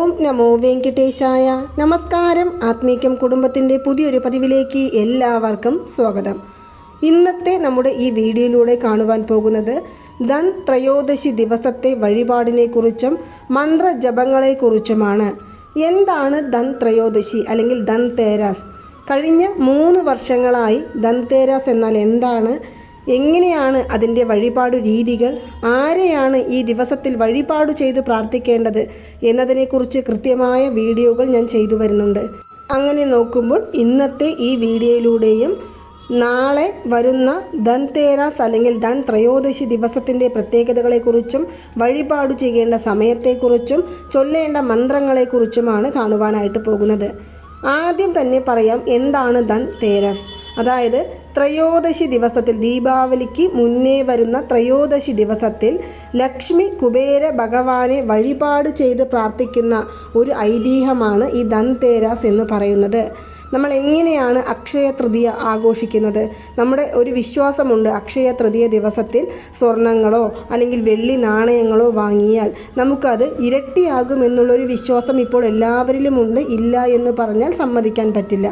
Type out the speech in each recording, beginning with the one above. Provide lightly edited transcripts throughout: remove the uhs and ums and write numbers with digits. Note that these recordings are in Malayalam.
ഓം നമോ വെങ്കിടേശായ. നമസ്കാരം. ആത്മീകം കുടുംബത്തിൻ്റെ പുതിയൊരു പതിവിലേക്ക് എല്ലാവർക്കും സ്വാഗതം. ഇന്നത്തെ നമ്മുടെ ഈ വീഡിയോയിലൂടെ കാണുവാൻ പോകുന്നത് ധൻ ത്രയോദശി ദിവസത്തെ വഴിപാടിനെക്കുറിച്ചും മന്ത്രജപങ്ങളെക്കുറിച്ചുമാണ്. എന്താണ് ധൻ ത്രയോദശി അല്ലെങ്കിൽ ധൻ തേരാസ്? കഴിഞ്ഞ 3 വർഷങ്ങളായി ധൻ തേരാസ് എന്നാൽ എന്താണ്, എങ്ങനെയാണ് അതിൻ്റെ വഴിപാടു രീതികൾ, ആരെയാണ് ഈ ദിവസത്തിൽ വഴിപാടു ചെയ്ത് പ്രാർത്ഥിക്കേണ്ടത് എന്നതിനെക്കുറിച്ച് കൃത്യമായ വീഡിയോകൾ ഞാൻ ചെയ്തു വരുന്നുണ്ട്. അങ്ങനെ നോക്കുമ്പോൾ ഇന്നത്തെ ഈ വീഡിയോയിലൂടെയും നാളെ വരുന്ന ധൻ തേരാസ് അല്ലെങ്കിൽ ധൻ ത്രയോദശി ദിവസത്തിൻ്റെ പ്രത്യേകതകളെക്കുറിച്ചും വഴിപാടു ചെയ്യേണ്ട സമയത്തെക്കുറിച്ചും ചൊല്ലേണ്ട മന്ത്രങ്ങളെക്കുറിച്ചുമാണ് കാണുവാനായിട്ട് പോകുന്നത്. ആദ്യം തന്നെ പറയാം എന്താണ് ധൻ തേരാസ്. അതായത് ത്രയോദശി ദിവസത്തിൽ, ദീപാവലിക്ക് മുന്നേ വരുന്ന ത്രയോദശി ദിവസത്തിൽ ലക്ഷ്മി കുബേര ഭഗവാനെ വഴിപാട് ചെയ്ത് പ്രാർത്ഥിക്കുന്ന ഒരു ഐതിഹ്യമാണ് ഈ ധൻ തേരാസ് എന്ന് പറയുന്നത്. നമ്മൾ എങ്ങനെയാണ് അക്ഷയ തൃതീയ ആഘോഷിക്കുന്നത്? നമ്മുടെ ഒരു വിശ്വാസമുണ്ട്, അക്ഷയ തൃതീയ ദിവസത്തിൽ സ്വർണങ്ങളോ അല്ലെങ്കിൽ വെള്ളി നാണയങ്ങളോ വാങ്ങിയാൽ നമുക്കത് ഇരട്ടിയാകുമെന്നുള്ളൊരു വിശ്വാസം ഇപ്പോൾ എല്ലാവരിലുമുണ്ട്. ഇല്ല എന്ന് പറഞ്ഞാൽ സമ്മതിക്കാൻ പറ്റില്ല.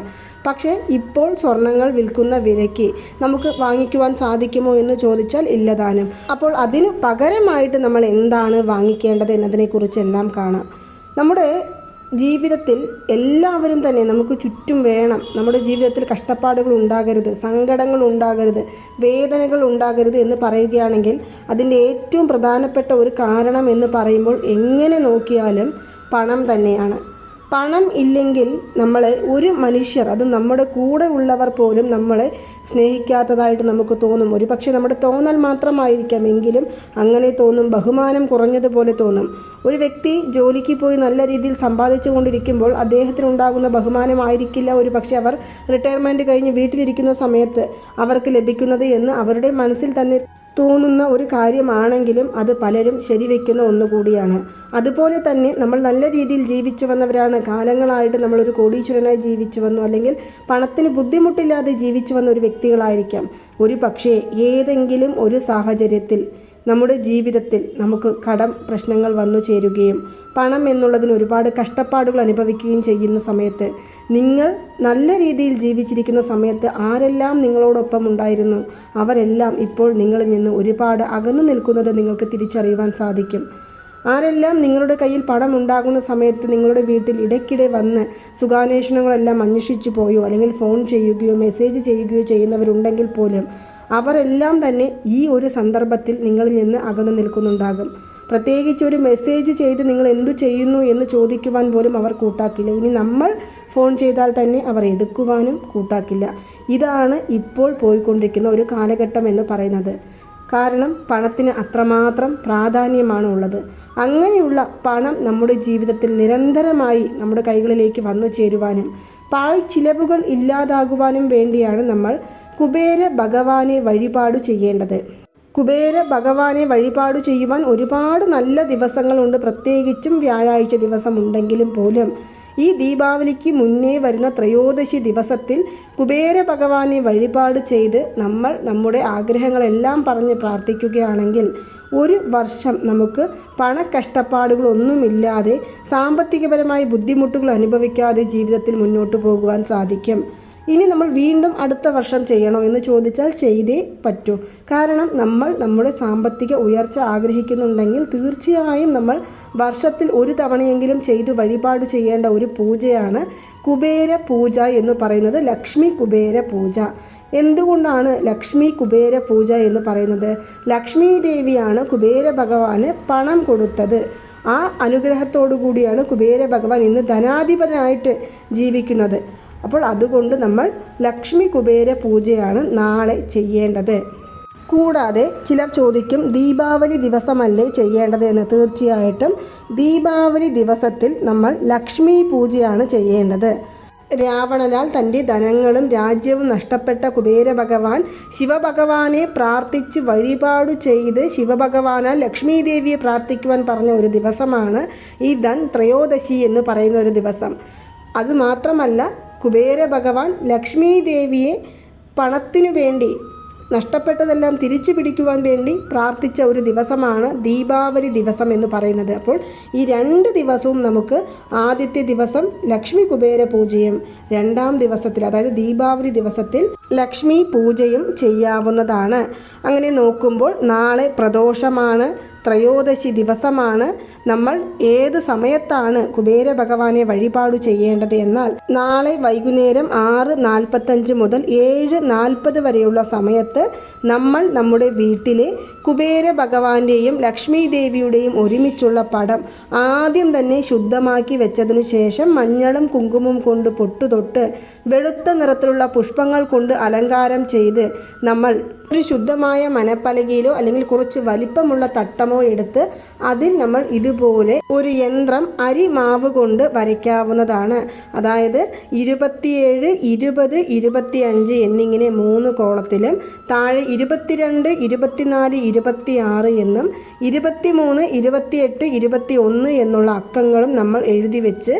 പക്ഷേ ഇപ്പോൾ സ്വർണങ്ങൾ വിൽക്കുന്ന വിലയ്ക്ക് നമുക്ക് വാങ്ങിക്കുവാൻ സാധിക്കുമോ എന്ന് ചോദിച്ചാൽ ഇല്ലതാനും. അപ്പോൾ അതിന് പകരമായിട്ട് നമ്മൾ എന്താണ് വാങ്ങിക്കേണ്ടത് എന്നതിനെക്കുറിച്ചെല്ലാം കാണാം. നമ്മുടെ ജീവിതത്തിൽ എല്ലാവരും തന്നെ നമുക്ക് ചുറ്റും വേണം. നമ്മുടെ ജീവിതത്തിൽ കഷ്ടപ്പാടുകൾ ഉണ്ടാകരുത്, സങ്കടങ്ങൾ ഉണ്ടാകരുത്, വേദനകൾ ഉണ്ടാകരുത് എന്ന് പറയുകയാണെങ്കിൽ അതിൻ്റെ ഏറ്റവും പ്രധാനപ്പെട്ട ഒരു കാരണം എന്ന് പറയുമ്പോൾ എങ്ങനെ നോക്കിയാലും പണം തന്നെയാണ്. പണം ഇല്ലെങ്കിൽ നമ്മളെ ഒരു മനുഷ്യർ, അതും നമ്മുടെ കൂടെ ഉള്ളവർ പോലും നമ്മളെ സ്നേഹിക്കാത്തതായിട്ട് നമുക്ക് തോന്നും. ഒരു പക്ഷേ നമ്മുടെ തോന്നൽ മാത്രമായിരിക്കാം, എങ്കിലും അങ്ങനെ തോന്നും. ബഹുമാനം കുറഞ്ഞതുപോലെ തോന്നും. ഒരു വ്യക്തി ജോലിക്ക് പോയി നല്ല രീതിയിൽ സമ്പാദിച്ചു കൊണ്ടിരിക്കുമ്പോൾ അദ്ദേഹത്തിനുണ്ടാകുന്ന ബഹുമാനമായിരിക്കില്ല ഒരു പക്ഷേ അവർ റിട്ടയർമെൻറ്റ് കഴിഞ്ഞ് വീട്ടിലിരിക്കുന്ന സമയത്ത് അവർക്ക് ലഭിക്കുന്നത് എന്ന് അവരുടെ മനസ്സിൽ തന്നെ തോന്നുന്ന ഒരു കാര്യമാണെങ്കിലും അത് പലരും ശരിവെക്കുന്ന ഒന്നുകൂടിയാണ്. അതുപോലെ തന്നെ നമ്മൾ നല്ല രീതിയിൽ ജീവിച്ചു വന്നവരാണ്, കാലങ്ങളായിട്ട് നമ്മളൊരു കോടീശ്വരനായി ജീവിച്ചു വന്നു, അല്ലെങ്കിൽ പണത്തിന് ബുദ്ധിമുട്ടില്ലാതെ ജീവിച്ചു വന്ന ഒരു വ്യക്തികളായിരിക്കാം. ഒരു പക്ഷേ ഏതെങ്കിലും ഒരു സാഹചര്യത്തിൽ നമ്മുടെ ജീവിതത്തിൽ നമുക്ക് കടം പ്രശ്നങ്ങൾ വന്നു ചേരുകയും പണം എന്നുള്ളതിന് ഒരുപാട് കഷ്ടപ്പാടുകൾ അനുഭവിക്കുകയും ചെയ്യുന്ന സമയത്ത്, നിങ്ങൾ നല്ല രീതിയിൽ ജീവിച്ചിരിക്കുന്ന സമയത്ത് ആരെല്ലാം നിങ്ങളോടൊപ്പം ഉണ്ടായിരുന്നു അവരെല്ലാം ഇപ്പോൾ നിങ്ങളിൽ നിന്ന് ഒരുപാട് അകന്നു നിൽക്കുന്നത് നിങ്ങൾക്ക് തിരിച്ചറിയുവാൻ സാധിക്കും. ആരെല്ലാം നിങ്ങളുടെ കയ്യിൽ പണം ഉണ്ടാകുന്ന സമയത്ത് നിങ്ങളുടെ വീട്ടിൽ ഇടയ്ക്കിടെ വന്ന് സുഖാന്വേഷണങ്ങളെല്ലാം അന്വേഷിച്ചു പോയോ അല്ലെങ്കിൽ ഫോൺ ചെയ്യുകയോ മെസ്സേജ് ചെയ്യുകയോ ചെയ്യുന്നവരുണ്ടെങ്കിൽ പോലും അവരെല്ലാം തന്നെ ഈ ഒരു സന്ദർഭത്തിൽ നിങ്ങളിൽ നിന്ന് അകന്നു നിൽക്കുന്നുണ്ടാകും. പ്രത്യേകിച്ച് ഒരു മെസ്സേജ് ചെയ്ത് നിങ്ങൾ എന്തു ചെയ്യുന്നു എന്ന് ചോദിക്കുവാൻ പോലും അവർ കൂട്ടാക്കില്ല. ഇനി നമ്മൾ ഫോൺ ചെയ്താൽ തന്നെ അവർ എടുക്കുവാനും കൂട്ടാക്കില്ല. ഇതാണ് ഇപ്പോൾ പോയിക്കൊണ്ടിരിക്കുന്ന ഒരു കാലഘട്ടം എന്ന് പറയുന്നത്. കാരണം പണത്തിന് അത്രമാത്രം പ്രാധാന്യമാണ് ഉള്ളത്. അങ്ങനെയുള്ള പണം നമ്മുടെ ജീവിതത്തിൽ നിരന്തരമായി നമ്മുടെ കൈകളിലേക്ക് വന്നു ചേരുവാനും ചിലവുകൾ ഇല്ലാതാകുവാനും വേണ്ടിയാണ് നമ്മൾ കുബേര ഭഗവാനെ വഴിപാടു ചെയ്യേണ്ടത്. കുബേര ഭഗവാനെ വഴിപാടു ചെയ്യുവാൻ ഒരുപാട് നല്ല ദിവസങ്ങളുണ്ട്. പ്രത്യേകിച്ചും വ്യാഴാഴ്ച ദിവസം ഉണ്ടെങ്കിലും പോലും ഈ ദീപാവലിക്ക് മുന്നേ വരുന്ന ത്രയോദശി ദിവസത്തിൽ കുബേര ഭഗവാനെ വഴിപാട് ചെയ്ത് നമ്മൾ നമ്മുടെ ആഗ്രഹങ്ങളെല്ലാം പറഞ്ഞ് പ്രാർത്ഥിക്കുകയാണെങ്കിൽ ഒരു വർഷം നമുക്ക് പണക്കഷ്ടപ്പാടുകളൊന്നുമില്ലാതെ സാമ്പത്തികപരമായി ബുദ്ധിമുട്ടുകൾ അനുഭവിക്കാതെ ജീവിതത്തിൽ മുന്നോട്ട് പോകുവാൻ സാധിക്കും. ഇനി നമ്മൾ വീണ്ടും അടുത്ത വർഷം ചെയ്യണോ എന്ന് ചോദിച്ചാൽ ചെയ്തേ പറ്റൂ. കാരണം നമ്മൾ നമ്മുടെ സാമ്പത്തിക ഉയർച്ച ആഗ്രഹിക്കുന്നുണ്ടെങ്കിൽ തീർച്ചയായും നമ്മൾ വർഷത്തിൽ ഒരു തവണയെങ്കിലും ചെയ്തു വഴിപാട് ചെയ്യേണ്ട ഒരു പൂജയാണ് കുബേര പൂജ എന്ന് പറയുന്നത്, ലക്ഷ്മി കുബേര പൂജ. എന്തുകൊണ്ടാണ് ലക്ഷ്മി കുബേര പൂജ എന്ന് പറയുന്നത്? ലക്ഷ്മി ദേവിയാണ് കുബേര ഭഗവാന് പണം കൊടുത്തത്. ആ അനുഗ്രഹത്തോടു കൂടിയാണ് കുബേര ഭഗവാൻ ഇന്ന് ധനാധിപനായിട്ട് ജീവിക്കുന്നത്. അപ്പോൾ അതുകൊണ്ട് നമ്മൾ ലക്ഷ്മി കുബേര പൂജയാണ് നാളെ ചെയ്യേണ്ടത്. കൂടാതെ ചിലർ ചോദിക്കും, ദീപാവലി ദിവസമല്ലേ ചെയ്യേണ്ടത് എന്ന്. തീർച്ചയായിട്ടും ദീപാവലി ദിവസത്തിൽ നമ്മൾ ലക്ഷ്മി പൂജയാണ് ചെയ്യേണ്ടത്. രാവണനാൽ തൻ്റെ ധനങ്ങളും രാജ്യവും നഷ്ടപ്പെട്ട കുബേര ഭഗവാൻ ശിവഭഗവാനെ പ്രാർത്ഥിച്ച് വഴിപാടു ചെയ്ത് ശിവഭഗവാനാൽ ലക്ഷ്മി ദേവിയെ പ്രാർത്ഥിക്കുവാൻ പറഞ്ഞ ഒരു ദിവസമാണ് ഈ ധൻ ത്രയോദശി എന്ന് പറയുന്ന ഒരു ദിവസം. അതുമാത്രമല്ല, കുബേര ഭഗവാൻ ലക്ഷ്മി ദേവിയെ പണത്തിനു വേണ്ടി നഷ്ടപ്പെട്ടതെല്ലാം തിരിച്ചു പിടിക്കുവാൻ വേണ്ടി പ്രാർത്ഥിച്ച ഒരു ദിവസമാണ് ദീപാവലി ദിവസം എന്ന് പറയുന്നത്. അപ്പോൾ ഈ 2 ദിവസവും നമുക്ക് ആദ്യത്തെ ദിവസം ലക്ഷ്മി കുബേര പൂജയും രണ്ടാം ദിവസത്തിൽ അതായത് ദീപാവലി ദിവസത്തിൽ ലക്ഷ്മി പൂജയും ചെയ്യാവുന്നതാണ്. അങ്ങനെ നോക്കുമ്പോൾ നാളെ പ്രദോഷമാണ്, ത്രയോദശി ദിവസമാണ്. നമ്മൾ ഏത് സമയത്താണ് കുബേര ഭഗവാനെ വഴിപാട് ചെയ്യേണ്ടത് എന്നാൽ നാളെ വൈകുന്നേരം 6:45 മുതൽ 7:40 വരെയുള്ള സമയത്ത് നമ്മൾ നമ്മുടെ വീട്ടിലെ കുബേര ഭഗവാന്റെയും ലക്ഷ്മി ദേവിയുടെയും ഒരുമിച്ചുള്ള പടം ആദ്യം തന്നെ ശുദ്ധമാക്കി വെച്ചതിനു ശേഷം മഞ്ഞളും കുങ്കുമവും കൊണ്ട് പൊട്ടുതൊട്ട് വെളുത്ത നിറത്തിലുള്ള പുഷ്പങ്ങൾ കൊണ്ട് അലങ്കാരം ചെയ്ത് നമ്മൾ ഒരു ശുദ്ധമായ മനപ്പലകയിലോ അല്ലെങ്കിൽ കുറച്ച് വലിപ്പമുള്ള തട്ടമോ എടുത്ത് അതിൽ നമ്മൾ ഇതുപോലെ ഒരു യന്ത്രം അരിമാവ് കൊണ്ട് വരയ്ക്കാവുന്നതാണ്. അതായത് 27, 20, 25 എന്നിങ്ങനെ 3 കോളത്തിലും താഴെ 22, 24, 26 എന്നും 23, 28, 21 എന്നുള്ള അക്കങ്ങളും നമ്മൾ എഴുതി വെച്ച്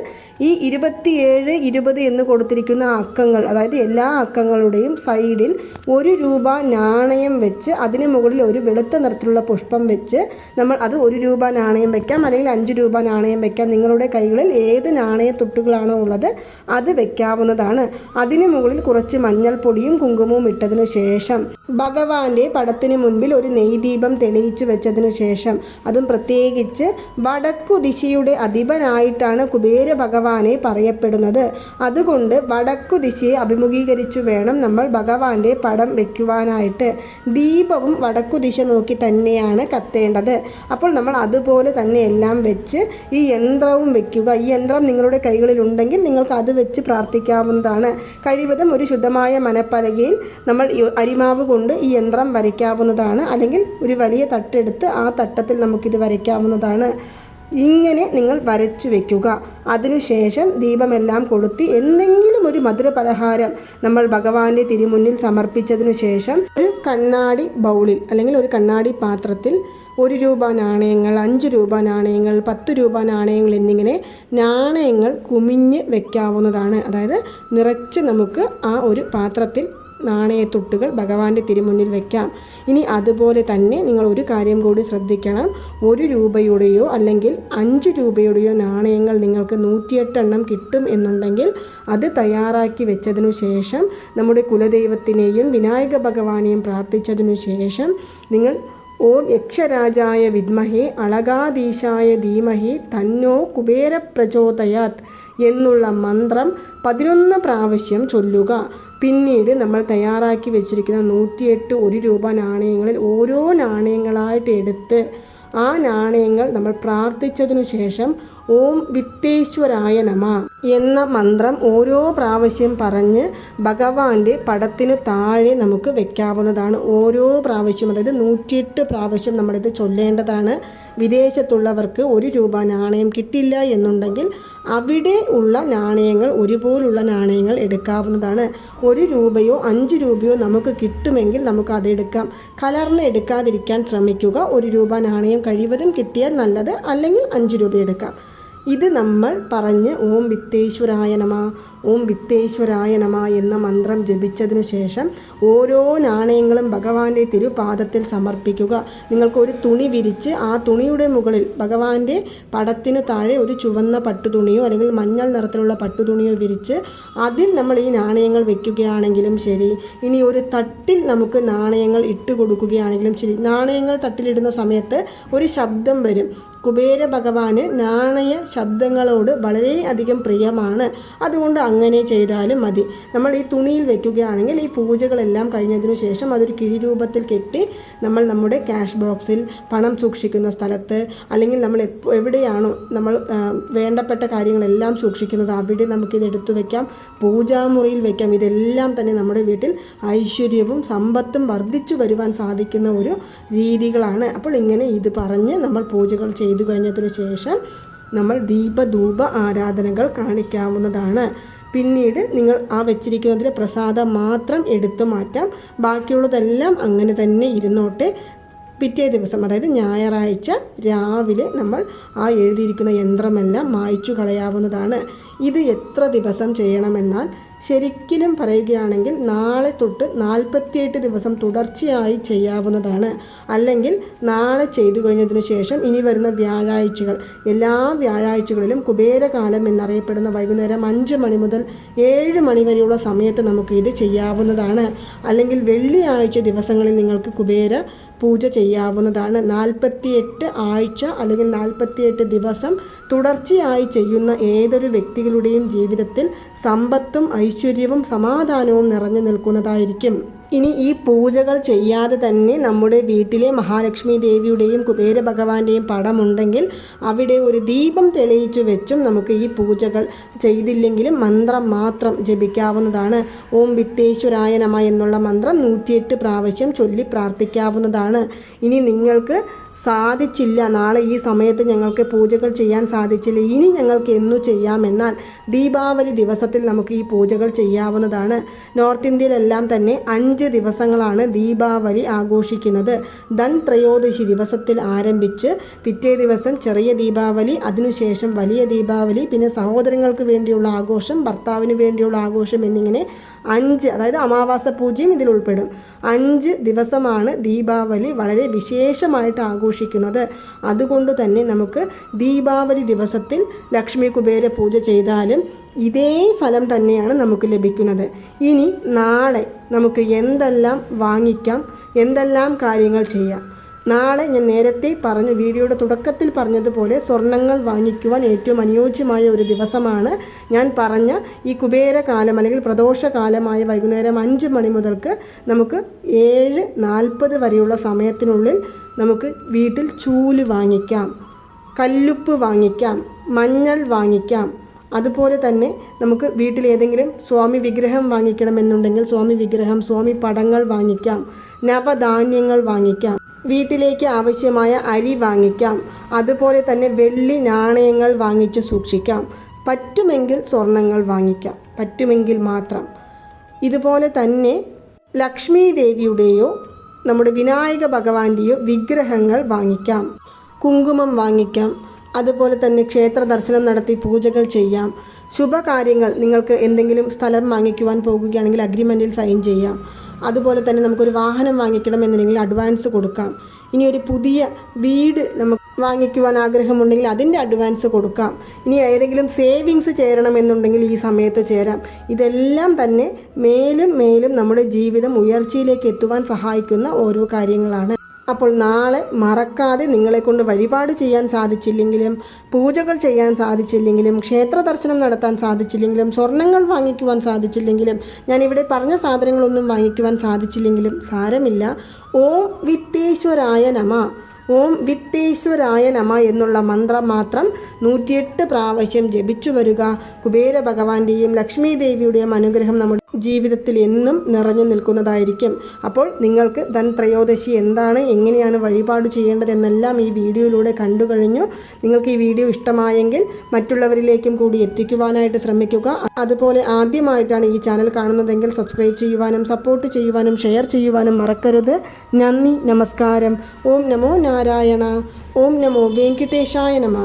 ഈ 27, 20 എന്ന് കൊടുത്തിരിക്കുന്ന അക്കങ്ങൾ അതായത് എല്ലാ അക്കങ്ങളുടെയും സൈഡിൽ ₹1 നാണയം വെച്ച് അതിന് മുകളിൽ ഒരു വെളുത്ത നിറത്തിലുള്ള പുഷ്പം വെച്ച് നമ്മൾ അത് ₹1 നാണയം വെക്കാം അല്ലെങ്കിൽ ₹5 നാണയം വെക്കാം. നിങ്ങളുടെ കൈകളിൽ ഏത് നാണയത്തുട്ടുകളാണോ ഉള്ളത് അത് വെക്കാവുന്നതാണ്. അതിന് മുകളിൽ കുറച്ച് മഞ്ഞൾപ്പൊടിയും കുങ്കുമവും ഇട്ടതിനു ശേഷം ഭഗവാന്റെ പടത്തിന് മുൻപിൽ ഒരു നെയ്ദീപം തെളിയിച്ചു വെച്ചതിനു ശേഷം അതും പ്രത്യേകിച്ച് വടക്കു ദിശയുടെ അധിപനായിട്ടാണ് കുബേര ഭഗവാനെ പറയപ്പെടുന്നത്. അതുകൊണ്ട് വടക്കു ദിശയെ അഭിമുഖീകരിച്ചു വേണം നമ്മൾ ഭഗവാന്റെ പടം വെക്കുവാനായിട്ട്. ദീപവും വടക്കു ദിശ നോക്കി തന്നെയാണ് കത്തേണ്ടത്. അപ്പോൾ നമ്മൾ അതുപോലെ തന്നെ എല്ലാം വെച്ച് ഈ യന്ത്രവും വെക്കുക. ഈ യന്ത്രം നിങ്ങളുടെ കൈകളിൽ ഉണ്ടെങ്കിൽ നിങ്ങൾക്ക് അത് വെച്ച് പ്രാർത്ഥിക്കാവുന്നതാണ്. കഴിവതും ഒരു ശുദ്ധമായ മനപ്പലകയിൽ നമ്മൾ അരിമാവ് കൊണ്ട് ഈ യന്ത്രം വരയ്ക്കാവുന്നതാണ്. അല്ലെങ്കിൽ ഒരു വലിയ തട്ടെടുത്ത് ആ തട്ടത്തിൽ നമുക്കിത് വരയ്ക്കാവുന്നതാണ്. ഇങ്ങനെ നിങ്ങൾ വരച്ചു വെക്കുക. അതിനുശേഷം ദീപമെല്ലാം കൊളുത്തി എന്തെങ്കിലും ഒരു മധുര പലഹാരം നമ്മൾ ഭഗവാന്റെ തിരുമുന്നിൽ സമർപ്പിച്ചതിനു ശേഷം ഒരു കണ്ണാടി ബൗളിൽ അല്ലെങ്കിൽ ഒരു കണ്ണാടി പാത്രത്തിൽ ₹1 നാണയങ്ങൾ, ₹5 നാണയങ്ങൾ, ₹10 നാണയങ്ങൾ എന്നിങ്ങനെ നാണയങ്ങൾ കുമിഞ്ഞ് വെക്കാവുന്നതാണ്. അതായത് നിറച്ച് നമുക്ക് ആ ഒരു പാത്രത്തിൽ നാണയത്തുട്ടുകൾ ഭഗവാന്റെ തിരുമുന്നിൽ വെക്കാം. ഇനി അതുപോലെ തന്നെ നിങ്ങൾ ഒരു കാര്യം കൂടി ശ്രദ്ധിക്കണം. ₹1 അല്ലെങ്കിൽ ₹5 നാണയങ്ങൾ നിങ്ങൾക്ക് 108 എണ്ണം കിട്ടും എന്നുണ്ടെങ്കിൽ അത് തയ്യാറാക്കി വെച്ചതിനു ശേഷം നമ്മുടെ കുലദൈവത്തിനെയും വിനായക ഭഗവാനെയും പ്രാർത്ഥിച്ചതിനു ശേഷം നിങ്ങൾ ഓം യക്ഷരാജായ വിദ്മഹേ അളകാധീശായ ധീമഹി തന്നോ കുബേര പ്രചോദയാത് എന്നുള്ള മന്ത്രം 11 പ്രാവശ്യം ചൊല്ലുക. പിന്നീട് നമ്മൾ തയ്യാറാക്കി വെച്ചിരിക്കുന്ന 108 ₹1 നാണയങ്ങളിൽ ഓരോ നാണയങ്ങളായിട്ട് എടുത്ത് ആ നാണയങ്ങൾ നമ്മൾ പ്രാർത്ഥിച്ചതിനു ശേഷം ഓം വിത്തേശ്വരായ നമ എന്ന മന്ത്രം ഓരോ പ്രാവശ്യം പറഞ്ഞ് ഭഗവാന്റെ പടത്തിനു താഴെ നമുക്ക് വെക്കാവുന്നതാണ്. ഓരോ പ്രാവശ്യം അതായത് 108 പ്രാവശ്യം നമ്മളിത് ചൊല്ലേണ്ടതാണ്. വിദേശത്തുള്ളവർക്ക് ₹1 നാണയം കിട്ടില്ല എന്നുണ്ടെങ്കിൽ അവിടെ ഉള്ള നാണയങ്ങൾ ഒരുപോലുള്ള നാണയങ്ങൾ എടുക്കാവുന്നതാണ്. ₹1 ₹5 നമുക്ക് കിട്ടുമെങ്കിൽ നമുക്ക് അതെടുക്കാം. കലർന്ന് എടുക്കാതിരിക്കാൻ ശ്രമിക്കുക. ₹1 നാണയം കഴിവതും കിട്ടിയാൽ നല്ലത്, അല്ലെങ്കിൽ ₹5 എടുക്കാം. ഇത് നമ്മൾ പറഞ്ഞ് ഓം വിത്തേശ്വരായ നമ, ഓം വിത്തേശ്വരായ നമ എന്ന മന്ത്രം ജപിച്ചതിനു ശേഷം ഓരോ നാണയങ്ങളും ഭഗവാന്റെ തിരുപാദത്തിൽ സമർപ്പിക്കുക. നിങ്ങൾക്കൊരു തുണി വിരിച്ച് ആ തുണിയുടെ മുകളിൽ ഭഗവാന്റെ പടത്തിനു താഴെ ഒരു ചുവന്ന പട്ടുതുണിയോ അല്ലെങ്കിൽ മഞ്ഞൾ നിറത്തിലുള്ള പട്ടുതുണിയോ വിരിച്ച് അതിൽ നമ്മൾ ഈ നാണയങ്ങൾ വെക്കുകയാണെങ്കിലും ശരി, ഇനി ഒരു തട്ടിൽ നമുക്ക് നാണയങ്ങൾ ഇട്ട് കൊടുക്കുകയാണെങ്കിലും ശരി. നാണയങ്ങൾ തട്ടിലിടുന്ന സമയത്ത് ഒരു ശബ്ദം വരും. കുബേര ഭഗവാന് നാണയ ശബ്ദങ്ങളോട് വളരെയധികം പ്രിയമാണ്. അതുകൊണ്ട് അങ്ങനെ ചെയ്താലും മതി. നമ്മൾ ഈ തുണിയിൽ വെക്കുകയാണെങ്കിൽ ഈ പൂജകളെല്ലാം കഴിഞ്ഞതിനു ശേഷം അതൊരു കിഴി രൂപത്തിൽ കെട്ടി നമ്മൾ നമ്മുടെ ക്യാഷ് ബോക്സിൽ പണം സൂക്ഷിക്കുന്ന സ്ഥലത്ത് അല്ലെങ്കിൽ നമ്മൾ എവിടെയാണോ നമ്മൾ വേണ്ടപ്പെട്ട കാര്യങ്ങളെല്ലാം സൂക്ഷിക്കുന്നത് അവിടെ നമുക്കിത് എടുത്തു വയ്ക്കാം. പൂജാമുറിയിൽ വയ്ക്കാം. ഇതെല്ലാം തന്നെ നമ്മുടെ വീട്ടിൽ ഐശ്വര്യവും സമ്പത്തും വർദ്ധിച്ചു വരുവാൻ സാധിക്കുന്ന ഒരു രീതികളാണ്. അപ്പോൾ ഇങ്ങനെ ഇത് പറഞ്ഞ് നമ്മൾ പൂജകൾ ചെയ്തു കഴിഞ്ഞതിനു ശേഷം നമ്മൾ ദീപധൂപ ആരാധനകൾ കാണിക്കാവുന്നതാണ്. പിന്നീട് നിങ്ങൾ ആ വെച്ചിരിക്കുന്നതിലെ പ്രസാദം മാത്രം എടുത്തു മാറ്റാം. ബാക്കിയുള്ളതെല്ലാം അങ്ങനെ തന്നെ ഇരുന്നോട്ടെ. പിറ്റേ ദിവസം അതായത് ഞായറാഴ്ച രാവിലെ നമ്മൾ ആ എഴുതിയിരിക്കുന്ന യന്ത്രമെല്ലാം മായ്ച്ചു കളയാവുന്നതാണ്. ഇത് എത്ര ദിവസം ചെയ്യണമെന്നാൽ ശരിക്കും പറയുകയാണെങ്കിൽ നാളെ തൊട്ട് 48 ദിവസം തുടർച്ചയായി ചെയ്യാവുന്നതാണ്. അല്ലെങ്കിൽ നാളെ ചെയ്തു കഴിഞ്ഞതിന് ശേഷം ഇനി വരുന്ന വ്യാഴാഴ്ചകൾ, എല്ലാ വ്യാഴാഴ്ചകളിലും കുബേരകാലം എന്നറിയപ്പെടുന്ന വൈകുന്നേരം 5 മണി മുതൽ 7 മണി വരെയുള്ള സമയത്ത് നമുക്ക് ഇത് ചെയ്യാവുന്നതാണ്. അല്ലെങ്കിൽ വെള്ളിയാഴ്ച ദിവസങ്ങളിൽ നിങ്ങൾക്ക് കുബേര പൂജ ചെയ്യാവുന്നതാണ്. 48 ആഴ്ച അല്ലെങ്കിൽ 48 ദിവസം തുടർച്ചയായി ചെയ്യുന്ന ഏതൊരു വ്യക്തികളുടെയും ജീവിതത്തിൽ സമ്പത്തും ഐശ്വര്യവും സമാധാനവും നിറഞ്ഞു നിൽക്കുന്നതായിരിക്കും. ഇനി ഈ പൂജകൾ ചെയ്യാതെ തന്നെ നമ്മുടെ വീട്ടിലെ മഹാലക്ഷ്മി ദേവിയുടെയും കുബേര ഭഗവാന്റെയും പടമുണ്ടെങ്കിൽ അവിടെ ഒരു ദീപം തെളിയിച്ചു വെച്ചും നമുക്ക് ഈ പൂജകൾ ചെയ്തില്ലെങ്കിലും മന്ത്രം മാത്രം ജപിക്കാവുന്നതാണ്. ഓം വിത്തേശ്വരായ നമ എന്നുള്ള മന്ത്രം 108 പ്രാവശ്യം ചൊല്ലി പ്രാർത്ഥിക്കാവുന്നതാണ്. ഇനി നിങ്ങൾക്ക് സാധിച്ചില്ല, നാളെ ഈ സമയത്ത് ഞങ്ങൾക്ക് പൂജകൾ ചെയ്യാൻ സാധിച്ചില്ല, ഇനി ഞങ്ങൾക്ക് എന്നു ചെയ്യാമെന്നാൽ ദീപാവലി ദിവസത്തിൽ നമുക്ക് ഈ പൂജകൾ ചെയ്യാവുന്നതാണ്. നോർത്ത് ഇന്ത്യയിലെല്ലാം തന്നെ 5 ദിവസങ്ങളാണ് ദീപാവലി ആഘോഷിക്കുന്നത്. ധൻ ത്രയോദശി ദിവസത്തിൽ ആരംഭിച്ച് പിറ്റേ ദിവസം ചെറിയ ദീപാവലി, അതിനുശേഷം വലിയ ദീപാവലി, പിന്നെ സഹോദരങ്ങൾക്ക് വേണ്ടിയുള്ള ആഘോഷം, ഭർത്താവിന് വേണ്ടിയുള്ള ആഘോഷം എന്നിങ്ങനെ 5, അതായത് അമാവാസ പൂജയും ഇതിൽ ഉൾപ്പെടും. 5 ദിവസമാണ് ദീപാവലി വളരെ വിശേഷമായിട്ട് ആഘോഷിക്കുന്നത്. അതുകൊണ്ട് തന്നെ നമുക്ക് ദീപാവലി ദിവസത്തിൽ ലക്ഷ്മി കുബേര പൂജ ചെയ്താലും ഇതേ ഫലം തന്നെയാണ് നമുക്ക് ലഭിക്കുന്നത്. ഇനി നാളെ നമുക്ക് എന്തെല്ലാം വാങ്ങിക്കാം, എന്തെല്ലാം കാര്യങ്ങൾ ചെയ്യാം. നാളെ ഞാൻ നേരത്തെ പറഞ്ഞു, വീഡിയോയുടെ തുടക്കത്തിൽ പറഞ്ഞതുപോലെ സ്വർണ്ണങ്ങൾ വാങ്ങിക്കുവാൻ ഏറ്റവും അനുയോജ്യമായ ഒരു ദിവസമാണ് ഞാൻ പറഞ്ഞ ഈ കുബേരകാലം അല്ലെങ്കിൽ പ്രദോഷകാലമായ വൈകുന്നേരം 5 മണി മുതൽക്ക് നമുക്ക് 7:40 വരെയുള്ള സമയത്തിനുള്ളിൽ നമുക്ക് വീട്ടിൽ ചൂല് വാങ്ങിക്കാം, കല്ലുപ്പ് വാങ്ങിക്കാം, മഞ്ഞൾ വാങ്ങിക്കാം. അതുപോലെ തന്നെ നമുക്ക് വീട്ടിൽ ഏതെങ്കിലും സ്വാമി വിഗ്രഹം വാങ്ങിക്കണമെന്നുണ്ടെങ്കിൽ സ്വാമി വിഗ്രഹം, സ്വാമി പടങ്ങൾ വാങ്ങിക്കാം, നവധാന്യങ്ങൾ വാങ്ങിക്കാം, വീട്ടിലേക്ക് ആവശ്യമായ അരി വാങ്ങിക്കാം. അതുപോലെ തന്നെ വെള്ളി നാണയങ്ങൾ വാങ്ങിച്ച് സൂക്ഷിക്കാം. പറ്റുമെങ്കിൽ സ്വർണ്ണങ്ങൾ വാങ്ങിക്കാം, പറ്റുമെങ്കിൽ മാത്രം. ഇതുപോലെ തന്നെ ലക്ഷ്മി ദേവിയുടെയോ നമ്മുടെ വിനായക ഭഗവാന്റെയോ വിഗ്രഹങ്ങൾ വാങ്ങിക്കാം, കുങ്കുമം വാങ്ങിക്കാം. അതുപോലെ തന്നെ ക്ഷേത്ര ദർശനം നടത്തി പൂജകൾ ചെയ്യാം. ശുഭകാര്യങ്ങൾ, നിങ്ങൾക്ക് എന്തെങ്കിലും സ്ഥലം വാങ്ങിക്കുവാൻ പോകുകയാണെങ്കിൽ അഗ്രിമെൻറ്റിൽ സൈൻ ചെയ്യാം. അതുപോലെ തന്നെ നമുക്കൊരു വാഹനം വാങ്ങിക്കണമെന്നുണ്ടെങ്കിൽ അഡ്വാൻസ് കൊടുക്കാം. ഇനി ഒരു പുതിയ വീട് നമുക്ക് വാങ്ങിക്കുവാൻ ആഗ്രഹമുണ്ടെങ്കിൽ അതിൻ്റെ അഡ്വാൻസ് കൊടുക്കാം. ഇനി ഏതെങ്കിലും സേവിങ്സ് ചേരണമെന്നുണ്ടെങ്കിൽ ഈ സമയത്ത് ചേരാം. ഇതെല്ലാം തന്നെ മേലും മേലും നമ്മുടെ ജീവിതം ഉയർച്ചയിലേക്ക് എത്തുവാൻ സഹായിക്കുന്ന ഓരോ കാര്യങ്ങളാണ്. അപ്പോൾ നാളെ മറക്കാതെ നിങ്ങളെക്കൊണ്ട് വഴിപാട് ചെയ്യാൻ സാധിച്ചില്ലെങ്കിലും, പൂജകൾ ചെയ്യാൻ സാധിച്ചില്ലെങ്കിലും, ക്ഷേത്ര ദർശനം നടത്താൻ സാധിച്ചില്ലെങ്കിലും, സ്വർണ്ണങ്ങൾ വാങ്ങിക്കുവാൻ സാധിച്ചില്ലെങ്കിലും, ഞാനിവിടെ പറഞ്ഞ സാധനങ്ങളൊന്നും വാങ്ങിക്കുവാൻ സാധിച്ചില്ലെങ്കിലും സാരമില്ല. ഓം വിത്തേശ്വരായ നമ, ഓം വിത്തേശ്വരായ നമ എന്നുള്ള മന്ത്രം മാത്രം 108 പ്രാവശ്യം ജപിച്ചു വരിക. കുബേര ഭഗവാന്റെയും ലക്ഷ്മി ദേവിയുടെയും അനുഗ്രഹം നമ്മുടെ ജീവിതത്തിൽ എന്നും നിറഞ്ഞു നിൽക്കുന്നതായിരിക്കും. അപ്പോൾ നിങ്ങൾക്ക് ധൻ ത്രയോദശി എന്താണ്, എങ്ങനെയാണ് വഴിപാട് ചെയ്യേണ്ടതെന്നെല്ലാം ഈ വീഡിയോയിലൂടെ കണ്ടു കഴിഞ്ഞു. നിങ്ങൾക്ക് ഈ വീഡിയോ ഇഷ്ടമായെങ്കിൽ മറ്റുള്ളവരിലേക്കും കൂടി എത്തിക്കുവാനായിട്ട് ശ്രമിക്കുക. അതുപോലെ ആദ്യമായിട്ടാണ് ഈ ചാനൽ കാണുന്നതെങ്കിൽ സബ്സ്ക്രൈബ് ചെയ്യുവാനും സപ്പോർട്ട് ചെയ്യുവാനും ഷെയർ ചെയ്യുവാനും മറക്കരുത്. നന്ദി, നമസ്കാരം. ഓം നമോ നാരായണ. ഓം നമോ വെങ്കിടേശായ നമ.